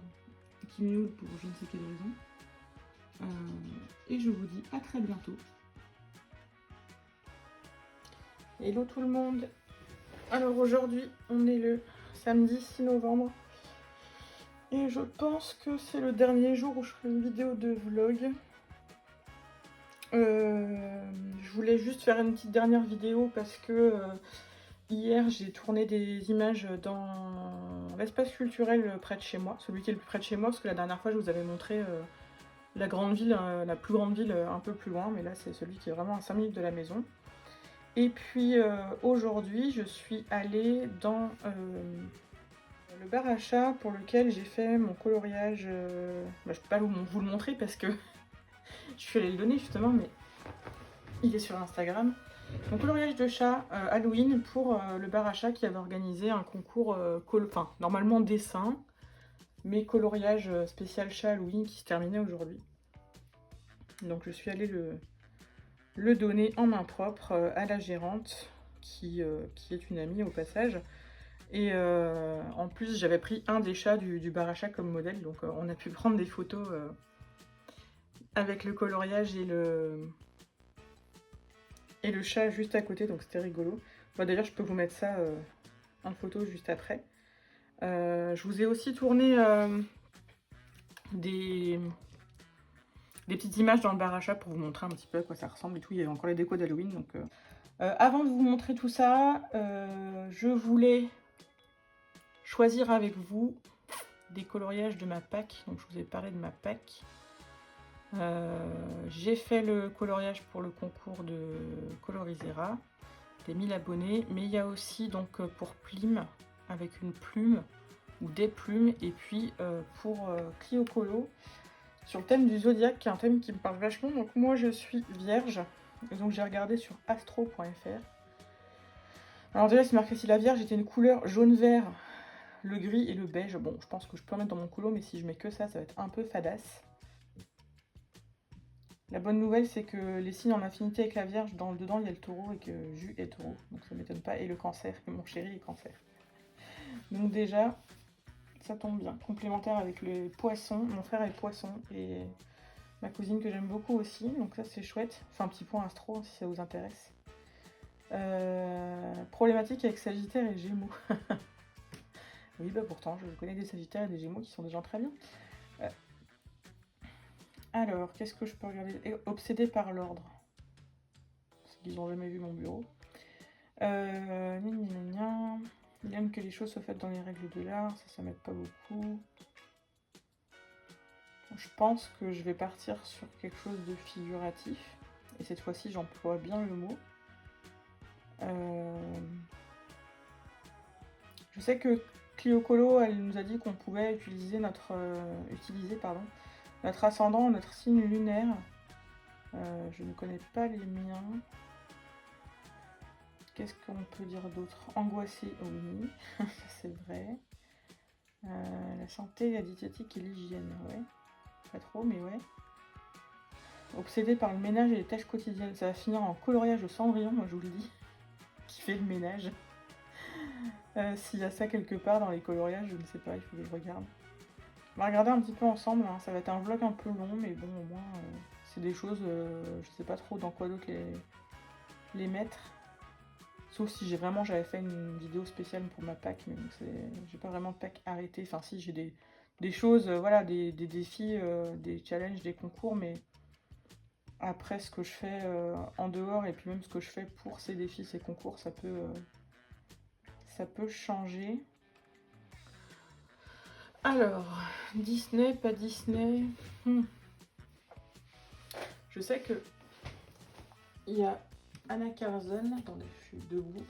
qui miaule pour je ne sais quelle raison. Et je vous dis à très bientôt. Hello tout le monde. Alors aujourd'hui, on est le samedi 6 novembre. Et je pense que c'est le dernier jour où je ferai une vidéo de vlog. Je voulais juste faire une petite dernière vidéo parce que hier j'ai tourné des images dans l'espace culturel près de chez moi. Celui qui est le plus près de chez moi, parce que la dernière fois je vous avais montré la grande ville, la plus grande ville un peu plus loin. Mais là c'est celui qui est vraiment à 5 minutes de la maison. Et puis aujourd'hui je suis allée dans le bar à chat pour lequel j'ai fait mon coloriage. Je ne peux pas vous le montrer parce que je suis allée le donner justement, mais il est sur Instagram. Mon coloriage de chat Halloween pour le bar à chat qui avait organisé un concours, normalement dessin, mais coloriage spécial chat Halloween qui se terminait aujourd'hui. Donc je suis allée le donner en main propre à la gérante qui est une amie au passage. Et en plus, j'avais pris un des chats du bar à chat comme modèle, donc on a pu prendre des photos avec le coloriage et le chat juste à côté, donc c'était rigolo. Bon, d'ailleurs, je peux vous mettre ça en photo juste après. Je vous ai aussi tourné des petites images dans le bar à chat pour vous montrer un petit peu à quoi ça ressemble et tout. Il y avait encore les décos d'Halloween, donc avant de vous montrer tout ça, je voulais choisir avec vous des coloriages de ma pack. Donc je vous ai parlé de ma pack. J'ai fait le coloriage pour le concours de Colorisera, des 1000 abonnés, mais il y a aussi donc pour Plim avec une plume ou des plumes, et puis pour Clio Colo sur le thème du zodiaque, qui est un thème qui me parle vachement. Donc moi je suis vierge, et donc j'ai regardé sur astro.fr. Alors déjà c'est marqué si la vierge était une couleur jaune-vert, le gris et le beige. Bon, je pense que je peux en mettre dans mon colo, mais si je mets que ça va être un peu fadasse. La bonne nouvelle, c'est que les signes en affinité avec la Vierge, dedans il y a le taureau et que Jus est taureau. Donc ça m'étonne pas. Et le cancer, et mon chéri est cancer. Donc déjà, ça tombe bien. Complémentaire avec les poissons. Mon frère est poisson et ma cousine que j'aime beaucoup aussi. Donc ça c'est chouette. Enfin un petit point astro si ça vous intéresse. Problématique avec Sagittaire et Gémeaux. Oui, bah pourtant, je connais des Sagittaires et des Gémeaux qui sont des gens très bien. Alors, qu'est-ce que je peux regarder? Obsédé par l'ordre. Ils n'ont jamais vu mon bureau. Il aime que les choses soient faites dans les règles de l'art. Ça m'aide pas beaucoup. Je pense que je vais partir sur quelque chose de figuratif. Et cette fois-ci, j'emploie bien le mot. Je sais que Clio Colo, elle nous a dit qu'on pouvait utiliser notre ascendant, notre signe lunaire. Je ne connais pas les miens. Qu'est-ce qu'on peut dire d'autre? Angoissé, oui, c'est vrai. La santé, la diététique et l'hygiène, ouais. Pas trop, mais ouais. Obsédé par le ménage et les tâches quotidiennes. Ça va finir en coloriage au cendrillon, moi je vous le dis. Qui fait le ménage. S'il y a ça quelque part dans les coloriages, je ne sais pas, il faut que je regarde. On va regarder un petit peu ensemble, hein. Ça va être un vlog un peu long, mais bon, au moins, c'est des choses, je sais pas trop dans quoi d'autre les mettre. Sauf si j'avais fait une vidéo spéciale pour ma Pâques, mais j'ai pas vraiment de Pâques arrêtée. Enfin si, j'ai des choses, voilà, des défis, des challenges, des concours, mais après ce que je fais en dehors et puis même ce que je fais pour ces défis, ces concours, ça peut changer. Alors, Disney, pas Disney. Je sais que il y a Anna Carzon, attendez, je suis debout.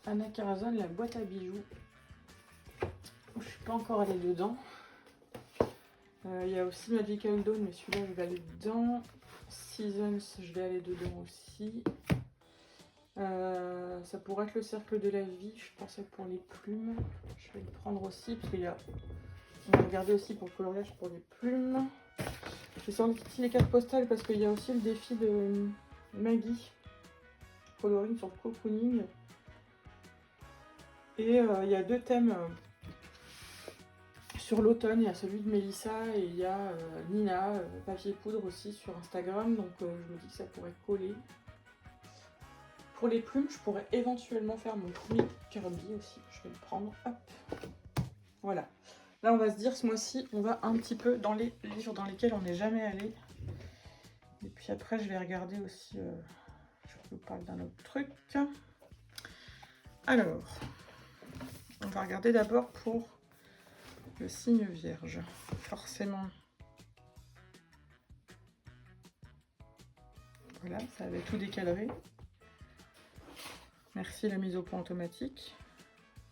Anna Carzon, la boîte à bijoux. Je suis pas encore allée dedans. Il y a aussi Magical Dawn, mais celui-là je vais aller dedans. Seasons, je vais aller dedans aussi. Ça pourrait être le cercle de la vie, je pensais pour les plumes. Je vais le prendre aussi, parce qu'il y a... On va regarder aussi pour le coloriage pour les plumes. J'ai sorti les cartes postales parce qu'il y a aussi le défi de Maggie. Coloring sur cocooning. Et il y a 2 thèmes sur l'automne. Il y a celui de Mélissa et il y a Nina, papier poudre aussi sur Instagram. Donc je me dis que ça pourrait coller. Pour les plumes, je pourrais éventuellement faire mon premier Kirby aussi. Je vais le prendre. Hop. Voilà. Là, on va se dire, ce mois-ci, on va un petit peu dans les livres dans lesquels on n'est jamais allé. Et puis après, je vais regarder aussi... je vous parle d'un autre truc. Alors, on va regarder d'abord pour le signe vierge. Forcément. Voilà, ça avait tout décalé. Merci la mise au point automatique.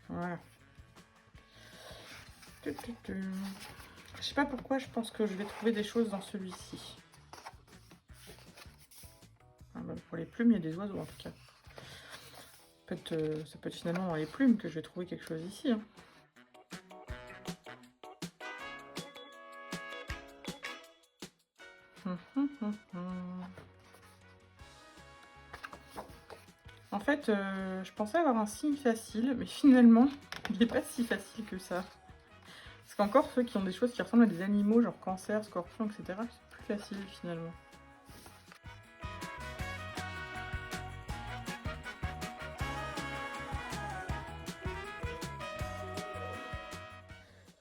Voilà. Je sais pas pourquoi, je pense que je vais trouver des choses dans celui-ci. Ah bah pour les plumes, il y a des oiseaux en tout cas. Ça peut être finalement dans les plumes que je vais trouver quelque chose ici. Hein. En fait, je pensais avoir un signe facile, mais finalement, il n'est pas si facile que ça. Parce qu'encore ceux qui ont des choses qui ressemblent à des animaux, genre cancer, scorpion, etc., c'est plus facile finalement.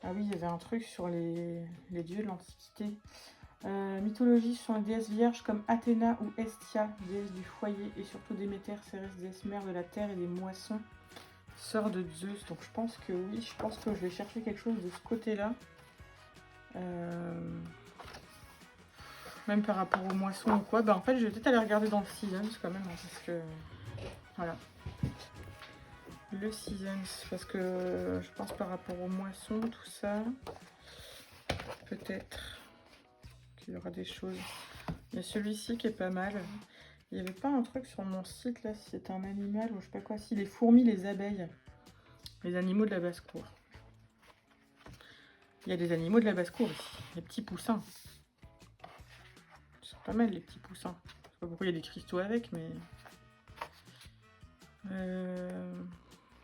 Ah oui, il y avait un truc sur les dieux de l'Antiquité. Mythologie sont les déesses vierges comme Athéna ou Hestia, déesse du foyer, et surtout Déméter, Cérès, déesse mère de la terre et des moissons, sœur de Zeus. Donc je pense que oui, je pense que je vais chercher quelque chose de ce côté-là. Même par rapport aux moissons ou quoi. Bah en fait, je vais peut-être aller regarder dans le Seasons quand même, hein, parce que... Voilà. Le Seasons, parce que je pense par rapport aux moissons, tout ça, peut-être qu'il y aura des choses. Il y a celui-ci qui est pas mal. Il n'y avait pas un truc sur mon site là, si c'était un animal ou je sais pas quoi. Si, les fourmis, les abeilles, les animaux de la basse-cour. Il y a des animaux de la basse-cour ici, les petits poussins. Ils sont pas mal les petits poussins. Je sais pas pourquoi il y a des cristaux avec, mais...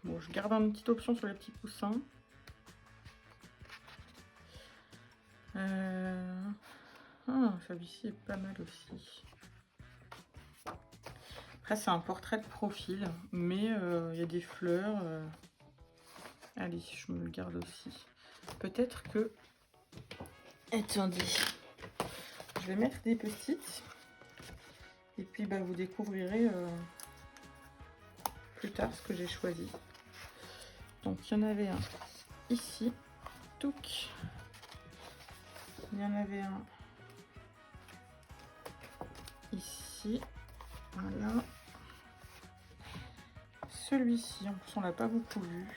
Bon, je garde une petite option sur les petits poussins. Ah, celui-ci est pas mal aussi. Après, c'est un portrait de profil, mais il y a des fleurs. Allez, je me le garde aussi. Peut-être que... Attendez. Je vais mettre des petites. Et puis, bah, vous découvrirez plus tard ce que j'ai choisi. Donc, il y en avait un ici. Touc. Il y en avait un ici. Voilà. Celui-ci, en plus, on l'a pas beaucoup vu.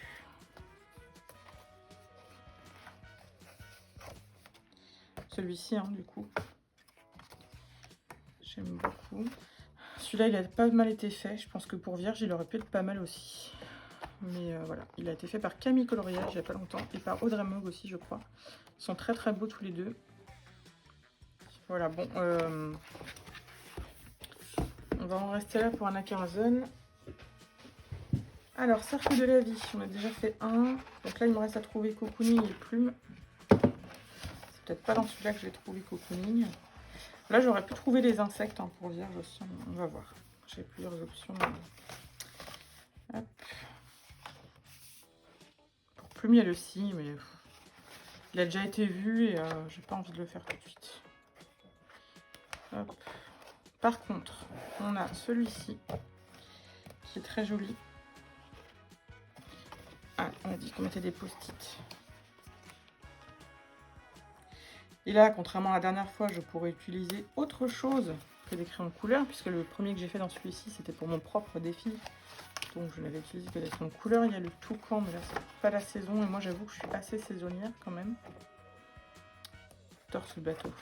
Celui-ci, hein, du coup. J'aime beaucoup. celui-là, il a pas mal été fait. Je pense que pour Vierge, il aurait pu être pas mal aussi. Mais voilà, il a été fait par Camille Coloriage il n'y a pas longtemps. Et par Audrey Mogue aussi, je crois. Ils sont très très beaux tous les deux. Voilà, bon. On va en rester là pour un Akerzone. Alors, cercle de la vie, on a déjà fait un. Donc là, il me reste à trouver Cocooning et Plume. C'est peut-être pas dans celui-là que je vais trouver Cocooning. Là, j'aurais pu trouver les insectes hein, pour Vierge aussi. On va voir. J'ai plusieurs options. Hop. Pour Plume, il y a le cygne, mais il a déjà été vu et j'ai pas envie de le faire tout de suite. Hop. Par contre, on a celui-ci qui est très joli. Ah, on a dit qu'on mettait des post-it. Et là, contrairement à la dernière fois, je pourrais utiliser autre chose que des crayons de couleur, puisque le premier que j'ai fait dans celui-ci, c'était pour mon propre défi. Donc je n'avais utilisé que des crayons de couleur. Il y a le toucan, mais là, c'est pas la saison. Et moi, j'avoue que je suis assez saisonnière quand même. Torse le bateau.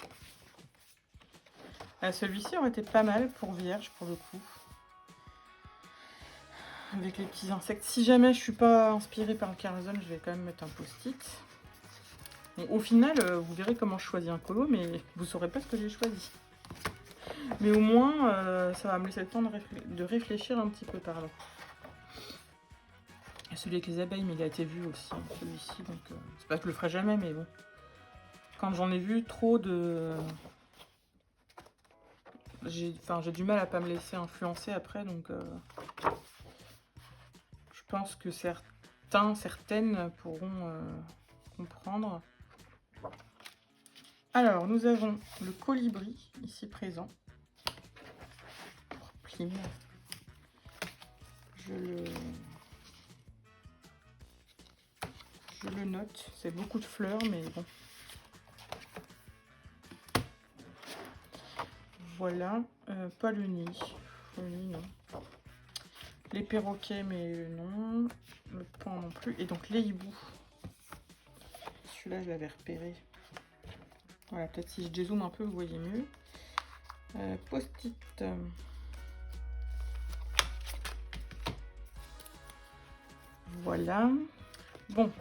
Celui-ci aurait été pas mal pour Vierge, pour le coup. Avec les petits insectes. Si jamais je suis pas inspirée par le Akerzone, je vais quand même mettre un post-it. Bon, au final, vous verrez comment je choisis un colo, mais vous saurez pas ce que j'ai choisi. Mais au moins, ça va me laisser le temps de réfléchir un petit peu, pardon. Et celui avec les abeilles, mais il a été vu aussi, hein, celui-ci. Donc, c'est pas que je le ferai jamais, mais bon. Quand j'en ai vu trop de... J'ai du mal à pas me laisser influencer après, donc... je pense que certaines pourront comprendre. Alors, nous avons le colibri, ici présent. Pour Plim. Je le note. C'est beaucoup de fleurs, mais bon. Voilà. Pas le nid. Le nid, non. Les perroquets, mais non. Le paon non plus. Et donc, les hiboux. Celui-là, je l'avais repéré. Voilà, peut-être si je dézoome un peu, vous voyez mieux. Post-it. Voilà. Bon.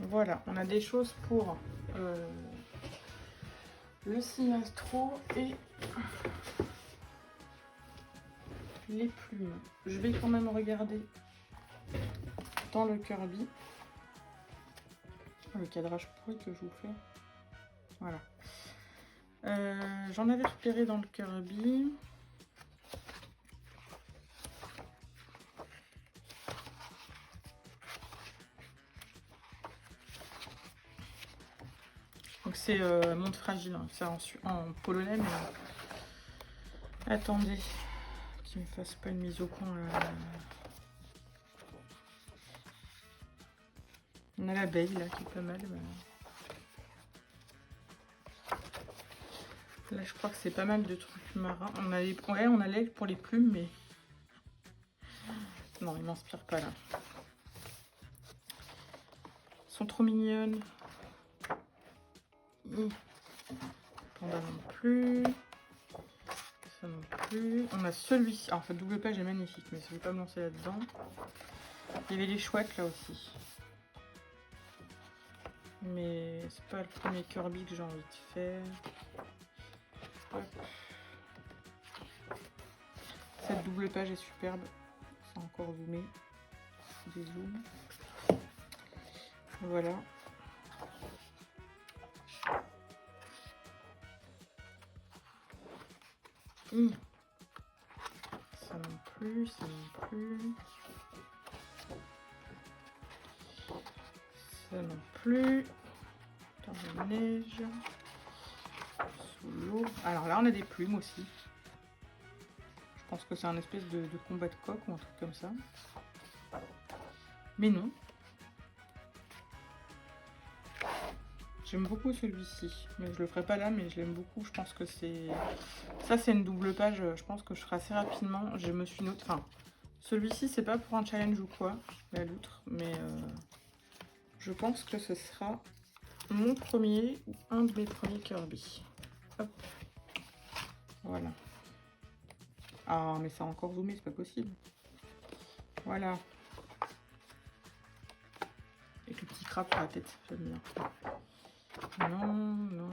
Voilà, on a des choses pour le cygne astro et les plumes. Je vais quand même regarder dans le Kirby. Le cadrage pourri que je vous fais. Voilà. J'en avais repéré dans le Kirby. Donc c'est Monde Fragile, hein. C'est en polonais, mais attendez, qu'il ne me fasse pas une mise au point là. On a l'abeille là qui est pas mal. Là je crois que c'est pas mal de trucs marins. On a l'aigle pour les plumes, mais non, il m'inspire pas là. Elles sont trop mignonnes. Panda non plus. Ça non plus. On a celui-ci. En fait, double page est magnifique, mais je vais pas me lancer là-dedans. Il y avait les chouettes là aussi. Mais c'est pas le premier Kirby que j'ai envie de faire. Hop. Cette double page est superbe. C'est encore zoomé. Des zooms. Voilà. Ça non plus, ça non plus. Ça non plus. Dans la neige. Sous l'eau. Alors là, on a des plumes aussi. Je pense que c'est un espèce de combat de coq ou un truc comme ça. Mais non. J'aime beaucoup celui-ci. Mais je le ferai pas là, mais je l'aime beaucoup. Je pense que c'est... Ça, c'est une double page. Je pense que je ferai assez rapidement. Je me suis noté... Enfin, celui-ci, c'est pas pour un challenge ou quoi, la loutre. Mais je pense que ce sera mon premier ou un de mes premiers Kirby. Hop. Voilà. Ah, mais ça a encore zoomé, c'est pas possible. Voilà. Avec le petit crabe sur la tête, j'aime bien. Non, non.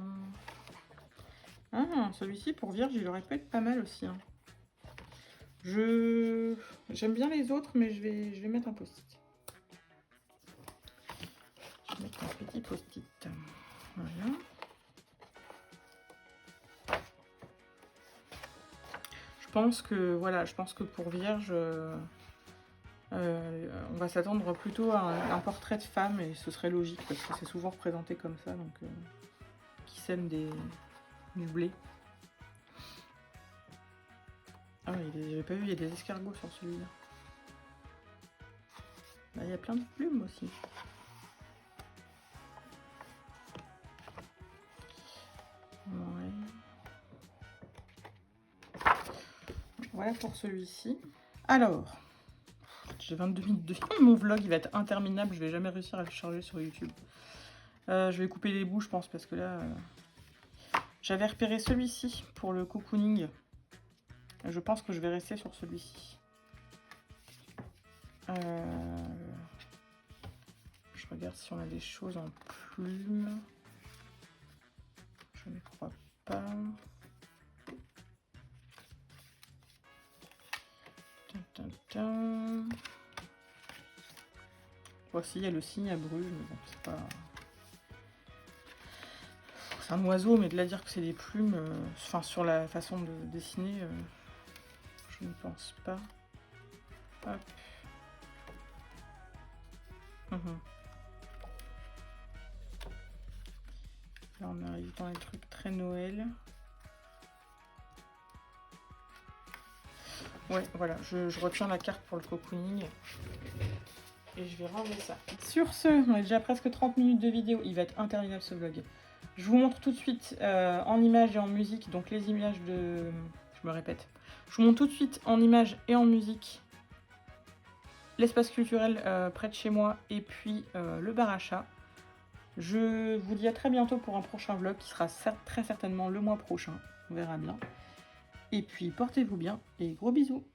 Ah, celui-ci, pour Vierge, il aurait pu être pas mal aussi. Hein. J'aime bien les autres, mais je vais mettre un post-it. Je vais mettre un petit post-it. Voilà. Je pense que pour Vierge, on va s'attendre plutôt à un portrait de femme, et ce serait logique, parce que c'est souvent représenté comme ça, donc qui sème du blé. Ah, j'avais pas vu, il y a des escargots sur celui-là. Là, il y a plein de plumes aussi. Ouais. Voilà pour celui-ci. Alors, j'ai 22 minutes de film. Mon vlog, il va être interminable. Je vais jamais réussir à le charger sur YouTube. Je vais couper les bouts, je pense, parce que là... J'avais repéré celui-ci pour le cocooning. Je pense que je vais rester sur celui-ci. Je regarde si on a des choses en plumes. Je ne crois pas. Voici, il y a le cygne à Bruges, mais bon, c'est pas... C'est un oiseau, mais de là dire que c'est des plumes, enfin, sur la façon de dessiner, je ne pense pas. Hop. Là, on arrive dans les trucs très Noël. Ouais, voilà, je retiens la carte pour le cocooning. Et je vais ranger ça. Sur ce, on est déjà presque 30 minutes de vidéo. Il va être interminable ce vlog. Je vous montre tout de suite en images et en musique, donc les images de... Je me répète. Je vous montre tout de suite en images et en musique l'espace culturel près de chez moi et puis le bar à chat. Je vous dis à très bientôt pour un prochain vlog qui sera très certainement le mois prochain. On verra bien. Et puis portez-vous bien et gros bisous.